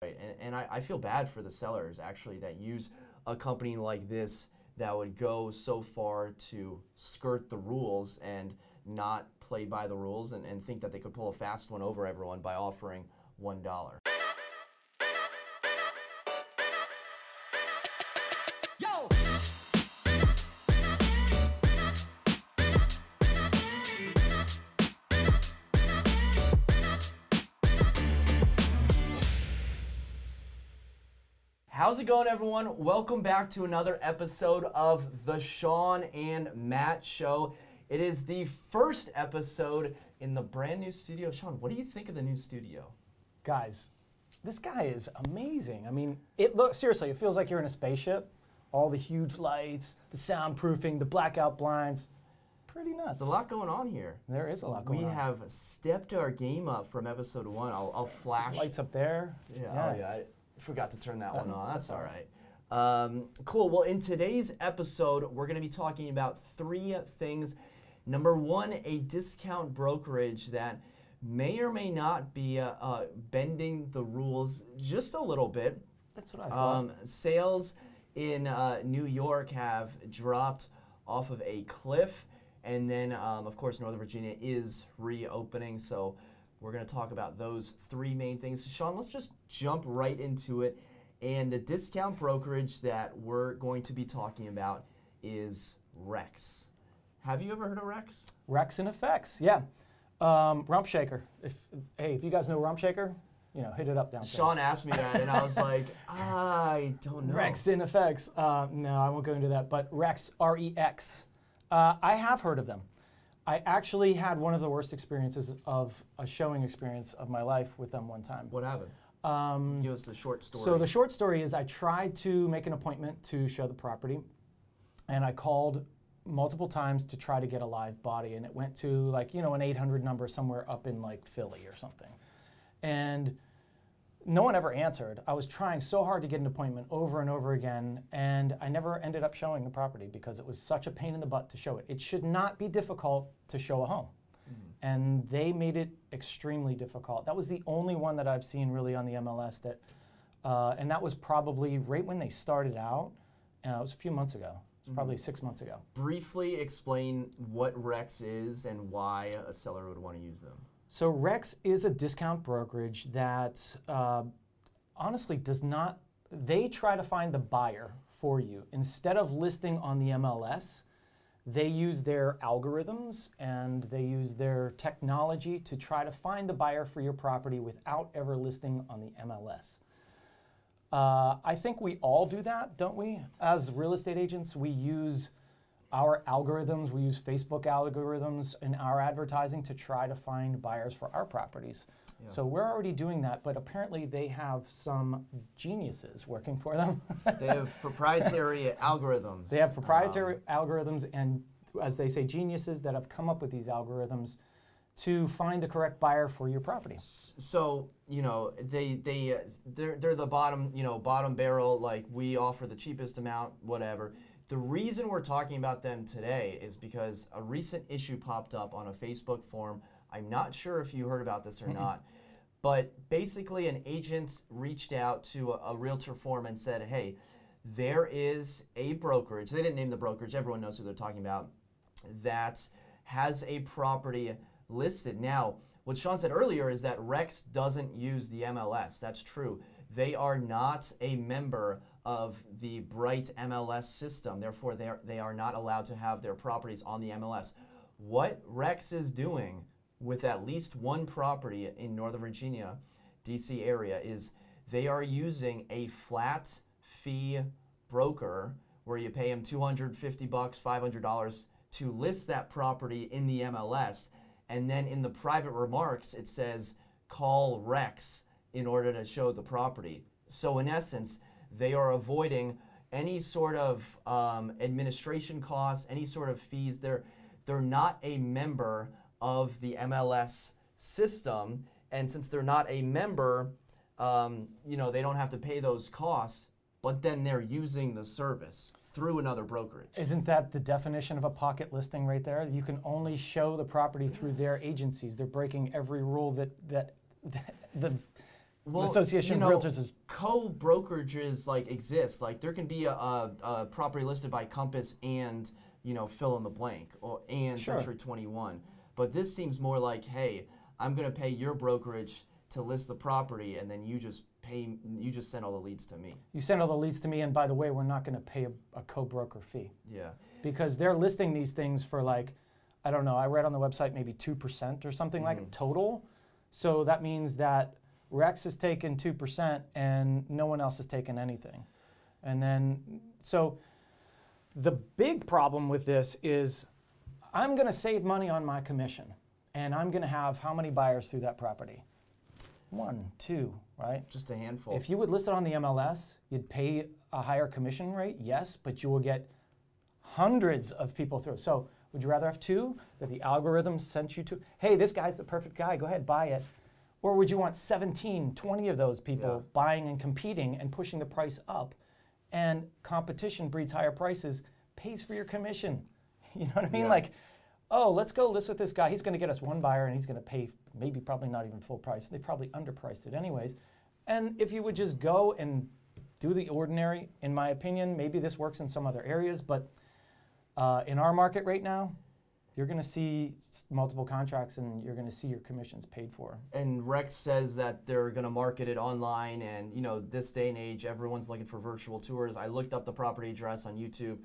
Right, and I feel bad for the sellers actually that use a company like this that would go so far to skirt the rules and not play by the rules and think that they could pull a fast one over everyone by offering $1. Yo! How's it going, everyone? Welcome back to another episode of the Shawn and Matt Show. It is the first episode in the brand new studio. Shawn, what do you think of the new studio? Guys, this guy is amazing. I mean, seriously, it feels like you're in a spaceship. All the huge lights, the soundproofing, the blackout blinds. Pretty nuts. There's a lot going on here. There is a lot going on. We have stepped our game up from episode 1. I'll flash. Lights up there. Yeah. Oh, yeah. I forgot to turn that one on. That's all right. Cool. Well, in today's episode, we're going to be talking about 3 things. Number 1, a discount brokerage that may or may not be bending the rules just a little bit. That's what I thought. Sales in New York have dropped off of a cliff. And then, of course, Northern Virginia is reopening. So we're going to talk about those 3 main things. So, Shawn, let's just jump right into it. And the discount brokerage that we're going to be talking about is Rex. Have you ever heard of Rex? Rex and Effects, yeah. Rump Shaker. If you guys know Rump Shaker, hit it up downstairs. Sean asked me that, and I was like, I don't know. Rex and Effects. No, I won't go into that. But Rex, R-E-X. I have heard of them. I actually had one of the worst experiences of a showing experience of my life with them one time. What happened? Give us the short story. So the short story is I tried to make an appointment to show the property, and I called multiple times to try to get a live body, and it went to an 800 number somewhere up in Philly or something. And no one ever answered. I was trying so hard to get an appointment over and over again, and I never ended up showing the property because it was such a pain in the butt to show it. It should not be difficult to show a home. And they made it extremely difficult. That was the only one that I've seen really on the MLS that, and that was probably right when they started out. It was a few months ago. It was probably 6 months ago. Briefly explain what Rex is and why a seller would want to use them. So Rex is a discount brokerage that honestly does not, they try to find the buyer for you. Instead of listing on the MLS, they use their algorithms and they use their technology to try to find the buyer for your property without ever listing on the MLS. I think we all do that, don't we? As real estate agents, we use our algorithms, we use Facebook algorithms in our advertising to try to find buyers for our properties. Yeah. So we're already doing that, but apparently they have some geniuses working for them. They have proprietary algorithms. They have proprietary algorithms and, as they say, geniuses that have come up with these algorithms to find the correct buyer for your property. So, they're the bottom barrel, we offer the cheapest amount, whatever. The reason we're talking about them today is because a recent issue popped up on a Facebook forum. I'm not sure if you heard about this or not, but basically an agent reached out to a realtor forum and said, hey, there is a brokerage, they didn't name the brokerage, everyone knows who they're talking about, that has a property listed. Now, what Shawn said earlier is that Rex doesn't use the MLS. That's true. They are not a member of the Bright MLS system. Therefore, they are not allowed to have their properties on the MLS. What Rex is doing with at least one property in Northern Virginia, DC area, is they are using a flat fee broker where you pay him $250, $500 to list that property in the MLS. And then in the private remarks, it says, call Rex in order to show the property. So in essence, they are avoiding any sort of administration costs, any sort of fees. They're not a member of the MLS system, and since they're not a member, they don't have to pay those costs, but then they're using the service through another brokerage. Isn't that the definition of a pocket listing right there? You can only show the property through their agencies. They're breaking every rule that Association of Realtors is co-brokerages like exist. Like there can be a property listed by Compass and fill in the blank and Century 21. But this seems more like, hey, I'm going to pay your brokerage to list the property, and then you just send all the leads to me. You send all the leads to me, and by the way, we're not going to pay a co-broker fee. Yeah. Because they're listing these things for like, I don't know, I read on the website maybe 2% or something like it total. So that means that Rex has taken 2% and no one else has taken anything. And then, so the big problem with this is I'm going to save money on my commission, and I'm going to have how many buyers through that property? 1, 2, right? Just a handful. If you would list it on the MLS, you'd pay a higher commission rate, yes, but you will get hundreds of people through. So would you rather have 2 that the algorithm sent you to? Hey, this guy's the perfect guy, go ahead, buy it. Or would you want 17, 20 of those people buying and competing and pushing the price up? And competition breeds higher prices, pays for your commission. You know what I mean? Like, oh, let's go list with this guy. He's going to get us 1 buyer, and he's going to pay maybe probably not even full price. They probably underpriced it anyways. And if you would just go and do the ordinary, in my opinion, maybe this works in some other areas, but in our market right now, you're going to see multiple contracts, and you're going to see your commissions paid for. And Rex says that they're going to market it online, and this day and age, everyone's looking for virtual tours. I looked up the property address on YouTube.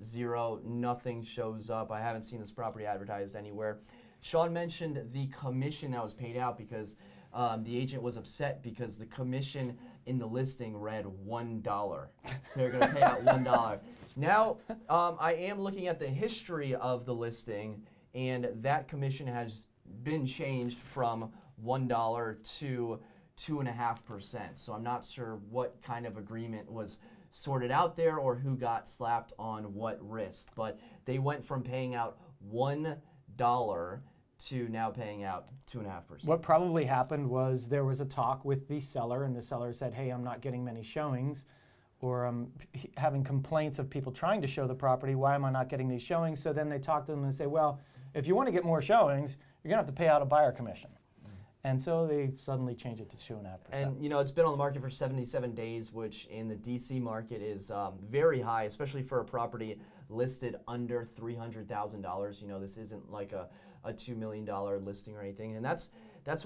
0, nothing shows up. I haven't seen this property advertised anywhere. Shawn mentioned the commission that was paid out because the agent was upset because the commission in the listing read $1. They're going to pay out $1. Now, I am looking at the history of the listing, and that commission has been changed from $1 to 2.5%. So I'm not sure what kind of agreement was sorted out there or who got slapped on what wrist, but they went from paying out $1 to now paying out 2.5%. What probably happened was there was a talk with the seller, and the seller said, hey, I'm not getting many showings, or I'm having complaints of people trying to show the property. Why am I not getting these showings? So then they talk to them and say, well, if you want to get more showings, you're going to have to pay out a buyer commission. And so they suddenly changed it to 2.5%. And it's been on the market for 77 days, which in the DC market is very high, especially for a property listed under $300,000. This isn't like a $2 million listing or anything. And that's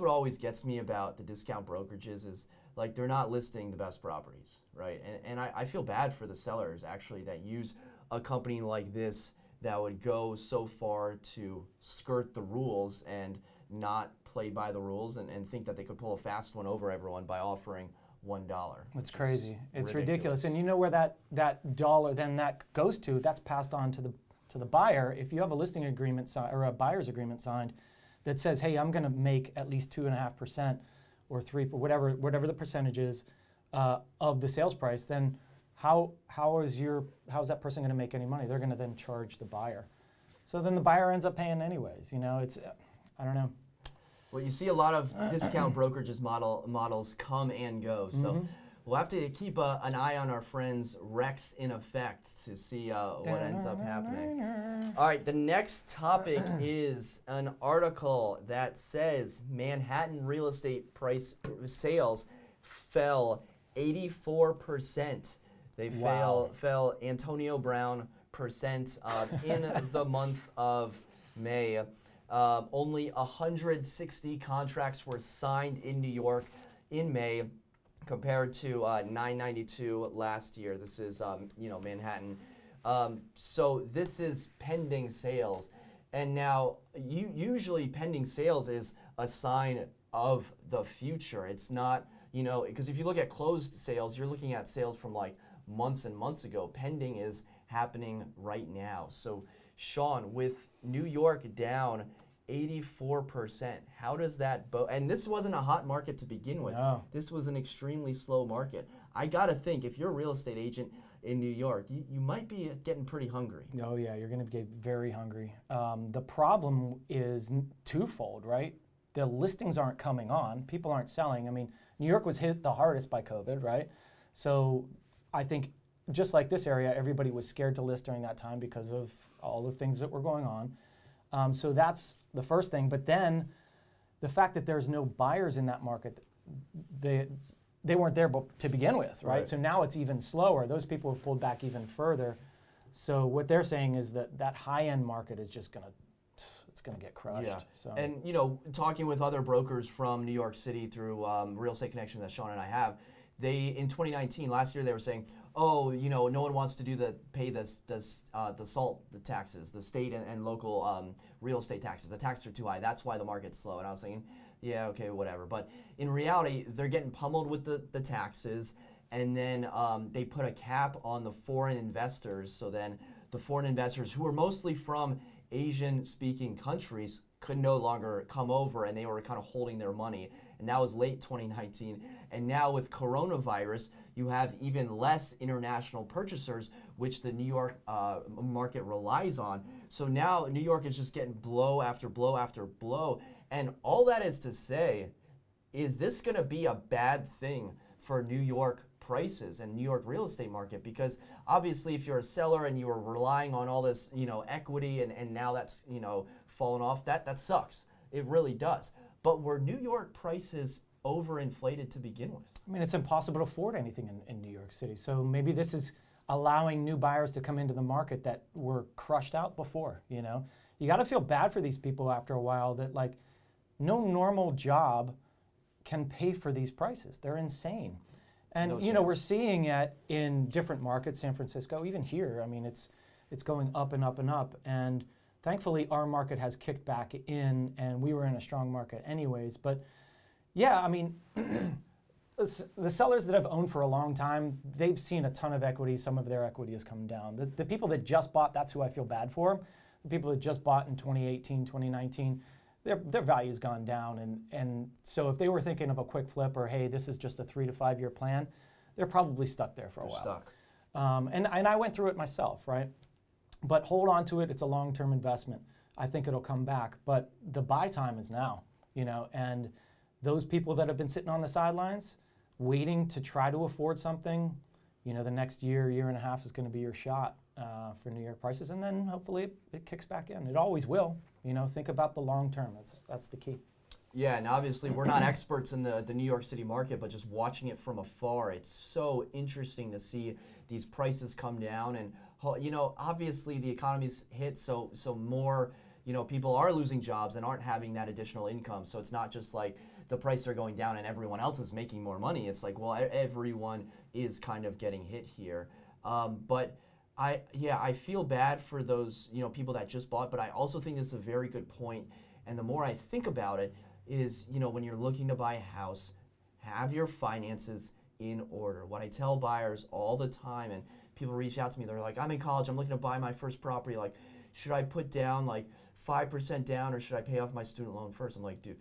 what always gets me about the discount brokerages is like they're not listing the best properties, right? And I feel bad for the sellers actually that use a company like this that would go so far to skirt the rules and not play by the rules and think that they could pull a fast one over everyone by offering $1. That's crazy. It's ridiculous. And you know where that dollar then that goes to? That's passed on to the buyer. If you have a listing agreement or a buyer's agreement signed that says, hey, I'm going to make at least 2.5% or 3%, whatever the percentage is of the sales price, then how is that person going to make any money? They're going to then charge the buyer. So then the buyer ends up paying anyways. It's I don't know. Well, you see a lot of discount brokerages models come and go. So we'll have to keep an eye on our friends Rex in Effect to see what ends up happening. All right, the next topic is an article that says Manhattan real estate price sales fell 84%. They fell Antonio Brown percent in the month of May. Only 160 contracts were signed in New York in May compared to 992 last year. This is, Manhattan. So this is pending sales. And now, usually pending sales is a sign of the future. It's not, because if you look at closed sales, you're looking at sales from like months and months ago. Pending is happening right now. So Shawn, with New York down 84%, how does that and this wasn't a hot market to begin with. No. This was an extremely slow market. I gotta think, if you're a real estate agent in New York, you might be getting pretty hungry. Oh yeah, you're gonna get very hungry. The problem is twofold, right? The listings aren't coming on, people aren't selling. I mean, New York was hit the hardest by COVID, right? So I think just like this area, everybody was scared to list during that time because of all the things that were going on. So that's the first thing. But then the fact that there's no buyers in that market, they weren't there to begin with, right? Right. So now it's even slower. Those people have pulled back even further. So what they're saying is that high-end market is just it's gonna get crushed. Yeah. So. And talking with other brokers from New York City through Real Estate Connection that Shawn and I have, in 2019, last year, they were saying, oh, no one wants to pay the taxes, the state and local real estate taxes. The taxes are too high. That's why the market's slow. And I was thinking, yeah, okay, whatever. But in reality, they're getting pummeled with the taxes, and then they put a cap on the foreign investors. So then the foreign investors, who are mostly from Asian-speaking countries, could no longer come over, and they were kind of holding their money. And that was late 2019. And now with coronavirus, you have even less international purchasers, which the New York market relies on. So now New York is just getting blow after blow after blow. And all that is to say, is this going to be a bad thing for New York prices and New York real estate market? Because obviously if you're a seller and you are relying on all this equity and now that's fallen off, that sucks. It really does. But were New York prices overinflated to begin with? I mean, it's impossible to afford anything in New York City. So maybe this is allowing new buyers to come into the market that were crushed out before. You got to feel bad for these people after a while that no normal job can pay for these prices. They're insane. And we're seeing it in different markets, San Francisco, even here. I mean, it's going up and up and up. And thankfully, our market has kicked back in, and we were in a strong market anyways. But yeah, I mean, the sellers that have owned for a long time, they've seen a ton of equity. Some of their equity has come down. The people that just bought, that's who I feel bad for. The people that just bought in 2018, 2019, their value's gone down. And so if they were thinking of a quick flip or, hey, this is just a 3 to 5 year plan, they're probably stuck there for a while. Stuck. And I went through it myself, right? But hold on to it. It's a long-term investment. I think it'll come back. But the buy time is now, and those people that have been sitting on the sidelines waiting to try to afford something, the next year and a half is going to be your shot for New York prices. And then hopefully it kicks back in. It always will. Think about the long term. That's the key. Yeah, and obviously we're not experts in the New York City market, but just watching it from afar, it's so interesting to see these prices come down. And obviously the economy's hit, so more people are losing jobs and aren't having that additional income. So it's not just like the prices are going down and everyone else is making more money. It's like, well, everyone is kind of getting hit here. But I feel bad for those people that just bought, but I also think this is a very good point. And the more I think about it is, when you're looking to buy a house, have your finances in order. What I tell buyers all the time, and people reach out to me, they're like, I'm in college, I'm looking to buy my first property. Like, should I put down 5% down or should I pay off my student loan first? I'm like, dude,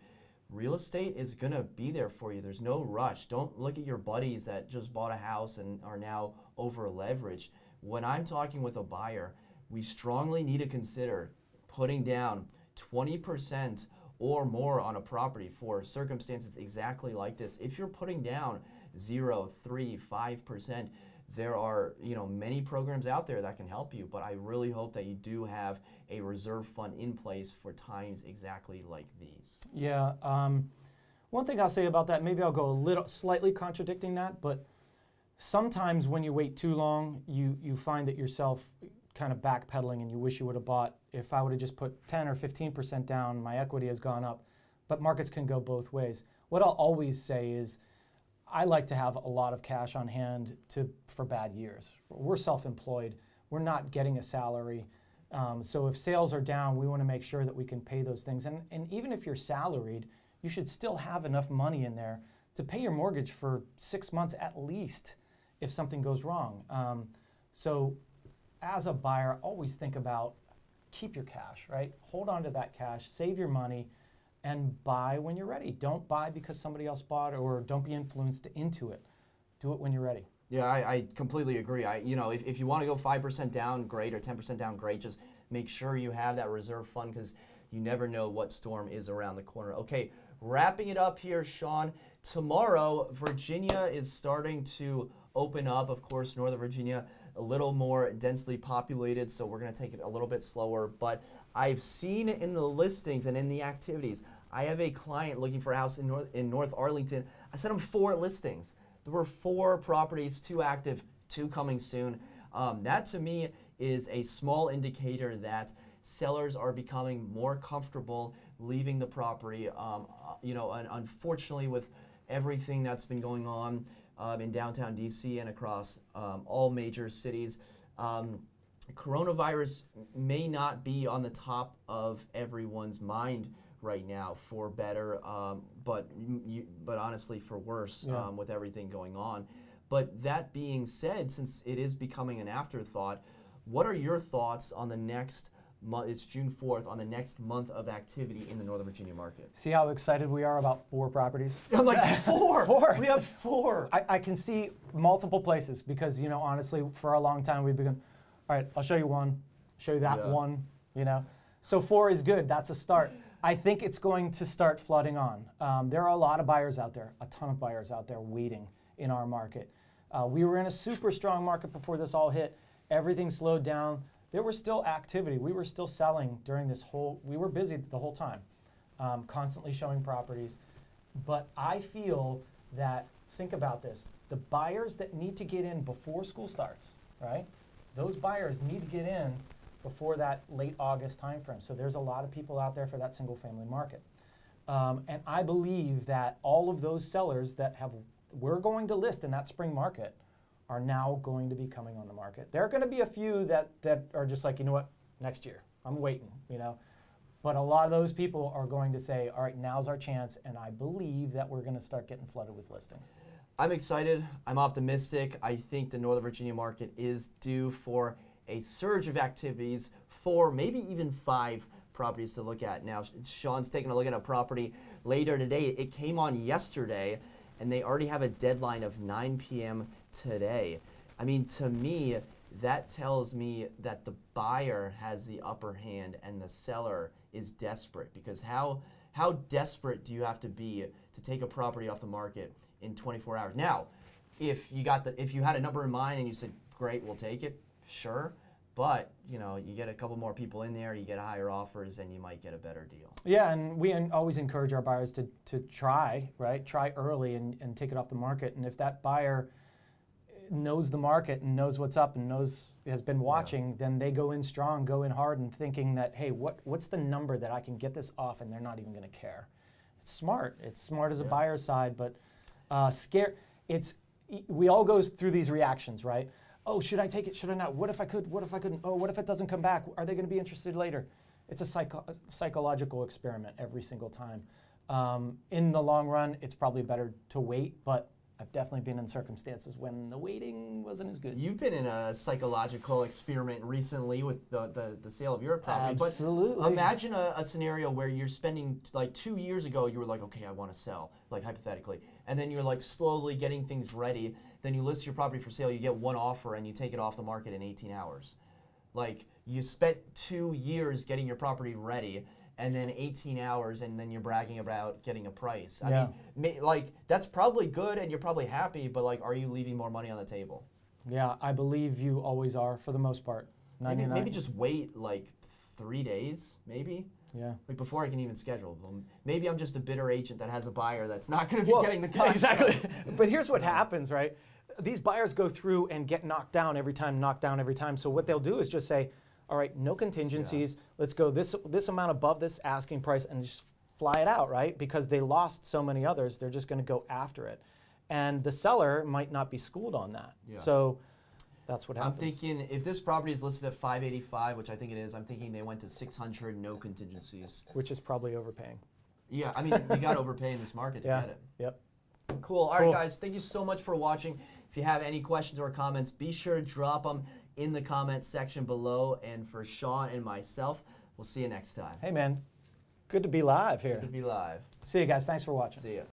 real estate is gonna be there for you. There's no rush. Don't look at your buddies that just bought a house and are now over leveraged. When I'm talking with a buyer, we strongly need to consider putting down 20% or more on a property for circumstances exactly like this. If you're putting down 0, 3, 5%, there are many programs out there that can help you, but I really hope that you do have a reserve fund in place for times exactly like these. Yeah, one thing I'll say about that, maybe I'll go a little slightly contradicting that, but sometimes when you wait too long, you find that yourself kind of backpedaling and you wish you would have bought. If I would have just put 10 or 15% down, my equity has gone up. But markets can go both ways. What I'll always say is I like to have a lot of cash on hand for bad years. We're self-employed. We're not getting a salary. So if sales are down, we want to make sure that we can pay those things. And even if you're salaried, you should still have enough money in there to pay your mortgage for 6 months at least if something goes wrong. So as a buyer, always think about keep your cash, right? Hold on to that cash, save your money, and buy when you're ready. Don't buy because somebody else bought, or don't be influenced into it. Do it when you're ready. Yeah, I completely agree. If you want to go 5% down, great, or 10% down, great. Just make sure you have that reserve fund because you never know what storm is around the corner. Okay, wrapping it up here, Shawn. Tomorrow, Virginia is starting to open up. Of course, Northern Virginia, a little more densely populated, so we're going to take it a little bit slower. But I've seen in the listings and in the activities, I have a client looking for a house in North Arlington. I sent them 4 listings. There were 4 properties, 2 active, 2 coming soon. That to me is a small indicator that sellers are becoming more comfortable leaving the property. You know, and unfortunately, with everything that's been going on in downtown DC and across all major cities, coronavirus may not be on the top of everyone's mind right now, for better, but honestly for worse, with everything going on. But that being said, since it is becoming an afterthought, what are your thoughts on the next month? It's June 4th, on the next month of activity in the Northern Virginia market. See how excited we are about 4 properties? I'm like, 4! 4! We have 4! I can see multiple places because, you know, honestly, for a long time we've been, all right, I'll show you one, show you that one, you know. So 4 is good, that's a start. I think it's going to start flooding on. There are a lot of buyers out there, a ton of buyers out there waiting in our market. We were in a super strong market before this all hit. Everything slowed down. There was still activity. We were still selling during this whole, we were busy the whole time, constantly showing properties. But I feel that, think about this, the buyers that need to get in before school starts, right? Those buyers need to get in before that late August timeframe. So there's a lot of people out there for that single family market. And I believe that all of those sellers that we're going to list in that spring market are now going to be coming on the market. There are going to be a few that are just like, you know what, next year, I'm waiting, you know. But a lot of those people are going to say, all right, now's our chance, and I believe that we're going to start getting flooded with listings. I'm excited, I'm optimistic. I think the Northern Virginia market is due for a surge of activities, 4, maybe even 5 properties to look at. Now, Shawn's taking a look at a property later today. It came on yesterday, and they already have a deadline of 9 p.m. today. I mean, to me, that tells me that the buyer has the upper hand and the seller is desperate, because how desperate do you have to be to take a property off the market in 24 hours? Now, if you had a number in mind and you said, great, we'll take it, sure. But, you know, you get a couple more people in there, you get higher offers, and you might get a better deal. Yeah, and we always encourage our buyers to try, right? Try early and take it off the market. And if that buyer knows the market and knows what's up and has been watching, then they go in strong, go in hard, and thinking that, hey, what's the number that I can get this off, and they're not even going to care. It's smart. It's smart as a buyer's side, but we all go through these reactions, right? Oh, should I take it? Should I not? What if I could? What if I couldn't? Oh, what if it doesn't come back? Are they going to be interested later? It's a psychological experiment every single time. In the long run, it's probably better to wait, but I've definitely been in circumstances when the waiting wasn't as good. You've been in a psychological experiment recently with the sale of your property. Absolutely. But imagine a scenario where you're spending, like 2 years ago, you were like, okay, I want to sell, like hypothetically. And then you're like slowly getting things ready. Then you list your property for sale, you get 1 offer, and you take it off the market in 18 hours. Like, you spent 2 years getting your property ready, and then 18 hours, and then you're bragging about getting a price. I mean, like, that's probably good, and you're probably happy, but like, are you leaving more money on the table? Yeah, I believe you always are, for the most part. Maybe just wait like 3 days, maybe. Yeah. Like before I can even schedule them. Maybe I'm just a bitter agent that has a buyer that's not going to be getting the contract. Exactly. But here's what happens, right? These buyers go through and get knocked down every time. So what they'll do is just say, all right, no contingencies. Let's go this amount above this asking price and just fly it out, right? Because they lost so many others, they're just going to go after it. And the seller might not be schooled on that. Yeah. So that's what happens. I'm thinking if this property is listed at $585, which I think it is, I'm thinking they went to $600, no contingencies. Which is probably overpaying. Yeah, I mean, you got to overpay in this market to get it. Yep. Cool. All right, guys, thank you so much for watching. If you have any questions or comments, be sure to drop them in the comments section below. And for Shawn and myself, we'll see you next time. Hey, man. Good to be live here. Good to be live. See you guys. Thanks for watching. See ya.